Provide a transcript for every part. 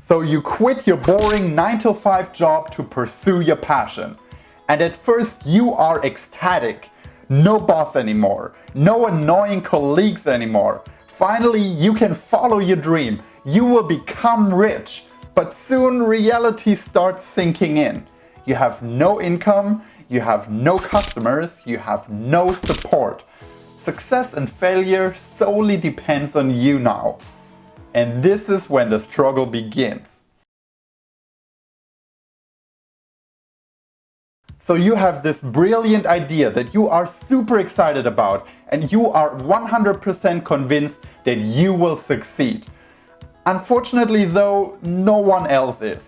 So you quit your boring 9-to-5 job to pursue your passion. And at first you are ecstatic. No boss anymore. No annoying colleagues anymore. Finally, you can follow your dream. You will become rich. But soon reality starts sinking in. You have no income, you have no customers, you have no support. Success and failure solely depends on you now. And this is when the struggle begins. So you have this brilliant idea that you are super excited about, and you are 100% convinced that you will succeed. Unfortunately though, no one else is.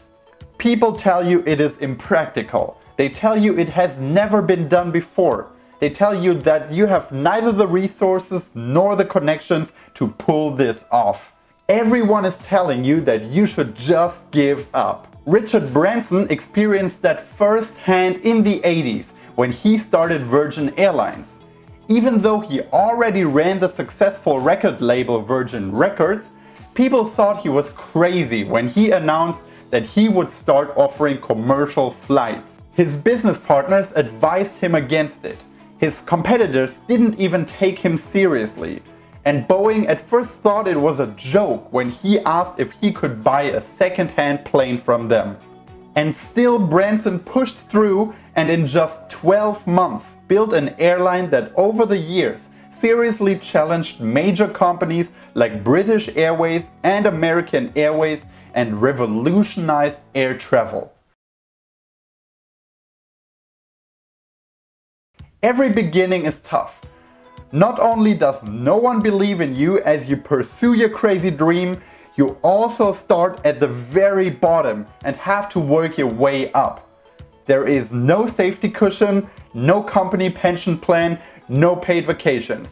People tell you it is impractical. They tell you it has never been done before. They tell you that you have neither the resources nor the connections to pull this off. Everyone is telling you that you should just give up. Richard Branson experienced that firsthand in the 80s when he started Virgin Airlines. Even though he already ran the successful record label Virgin Records, people thought he was crazy when he announced that he would start offering commercial flights. His business partners advised him against it. His competitors didn't even take him seriously. And Boeing at first thought it was a joke when he asked if he could buy a second-hand plane from them. And still Branson pushed through and in just 12 months built an airline that over the years seriously challenged major companies like British Airways and American Airways and revolutionized air travel. Every beginning is tough. Not only does no one believe in you as you pursue your crazy dream, you also start at the very bottom and have to work your way up. There is no safety cushion, no company pension plan, no paid vacations.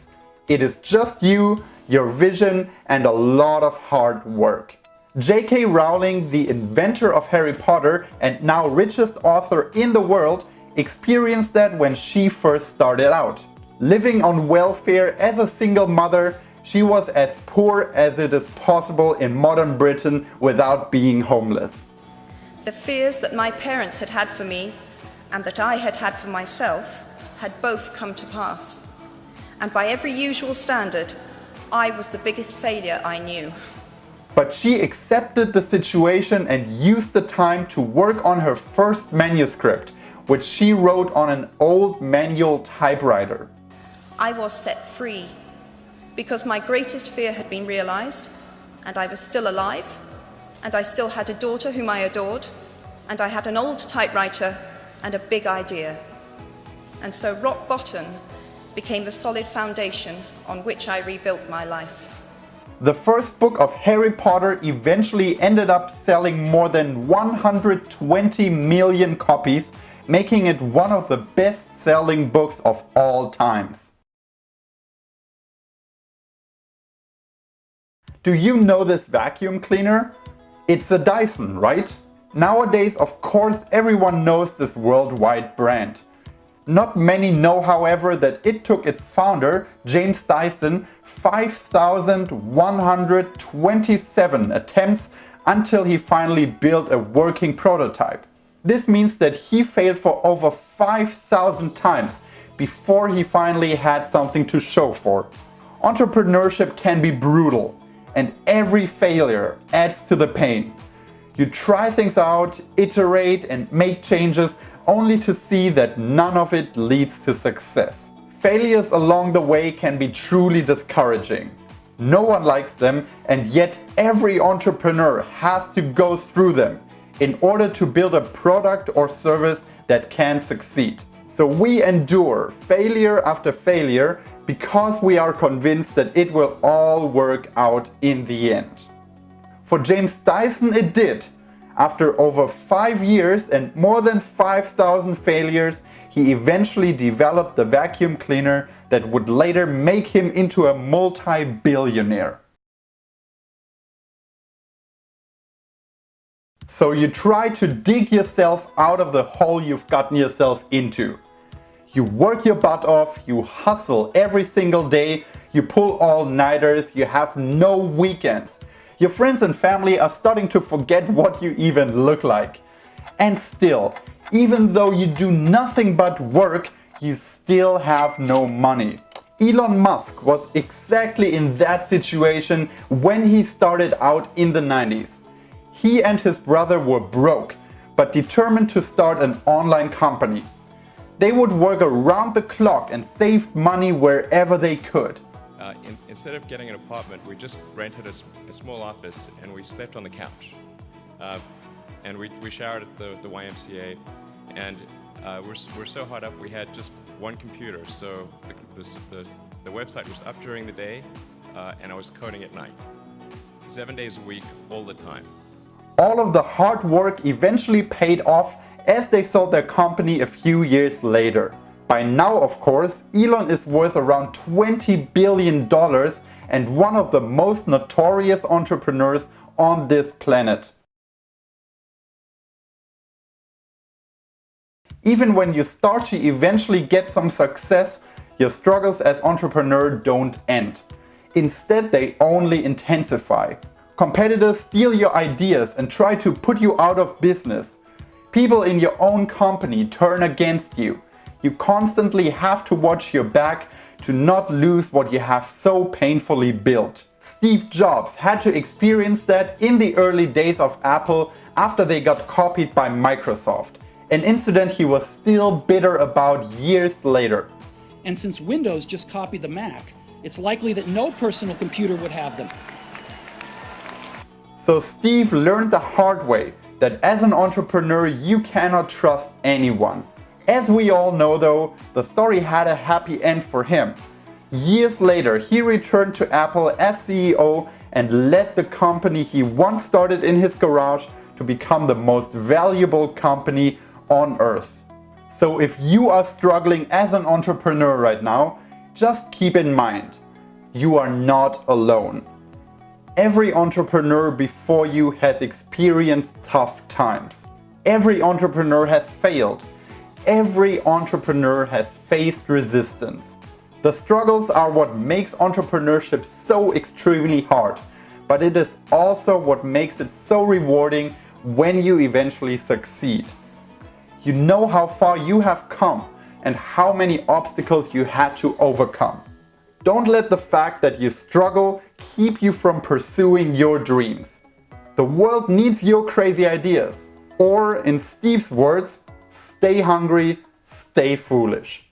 It is just you, your vision, and a lot of hard work. J.K. Rowling, the inventor of Harry Potter and now richest author in the world, experienced that when she first started out. Living on welfare as a single mother, she was as poor as it is possible in modern Britain without being homeless. The fears that my parents had had for me and that I had had for myself had both come to pass. And by every usual standard, I was the biggest failure I knew. But she accepted the situation and used the time to work on her first manuscript, which she wrote on an old manual typewriter. I was set free because my greatest fear had been realized, and I was still alive, and I still had a daughter whom I adored, and I had an old typewriter and a big idea. And so rock bottom became the solid foundation on which I rebuilt my life. The first book of Harry Potter eventually ended up selling more than 120 million copies, making it one of the best-selling books of all times. Do you know this vacuum cleaner? It's a Dyson, right? Nowadays, of course, everyone knows this worldwide brand. Not many know, however, that it took its founder, James Dyson, 5,127 attempts until he finally built a working prototype. This means that he failed for over 5,000 times before he finally had something to show for. Entrepreneurship can be brutal, and every failure adds to the pain. You try things out, iterate and make changes only to see that none of it leads to success. Failures along the way can be truly discouraging. No one likes them, and yet every entrepreneur has to go through them in order to build a product or service that can succeed. So we endure failure after failure because we are convinced that it will all work out in the end. For James Dyson it did. After over 5 years and more than 5,000 failures, he eventually developed the vacuum cleaner that would later make him into a multi-billionaire. So you try to dig yourself out of the hole you've gotten yourself into. You work your butt off, you hustle every single day, you pull all-nighters, you have no weekends. Your friends and family are starting to forget what you even look like. And still, even though you do nothing but work, you still have no money. Elon Musk was exactly in that situation when he started out in the 90s. He and his brother were broke, but determined to start an online company. They would work around the clock and save money wherever they could. Instead of getting an apartment, we just rented a small office and we slept on the couch. And we showered at the YMCA, and we're so hot up we had just one computer. So the website was up during the day, and I was coding at night. 7 days a week, all the time. All of the hard work eventually paid off as they sold their company a few years later. By now, of course, Elon is worth around $20 billion and one of the most notorious entrepreneurs on this planet. Even when you start to eventually get some success, your struggles as entrepreneur don't end. Instead, they only intensify. Competitors steal your ideas and try to put you out of business. People in your own company turn against you. You constantly have to watch your back to not lose what you have so painfully built. Steve Jobs had to experience that in the early days of Apple after they got copied by Microsoft. An incident he was still bitter about years later. And since Windows just copied the Mac, it's likely that no personal computer would have them. So Steve learned the hard way that as an entrepreneur you cannot trust anyone. As we all know though, the story had a happy end for him. Years later, he returned to Apple as CEO and led the company he once started in his garage to become the most valuable company on earth. So if you are struggling as an entrepreneur right now, just keep in mind, you are not alone. Every entrepreneur before you has experienced tough times. Every entrepreneur has failed. Every entrepreneur has faced resistance. The struggles are what makes entrepreneurship so extremely hard, but it is also what makes it so rewarding when you eventually succeed. You know how far you have come and how many obstacles you had to overcome. Don't let the fact that you struggle keep you from pursuing your dreams. The world needs your crazy ideas. Or in Steve's words, stay hungry, stay foolish.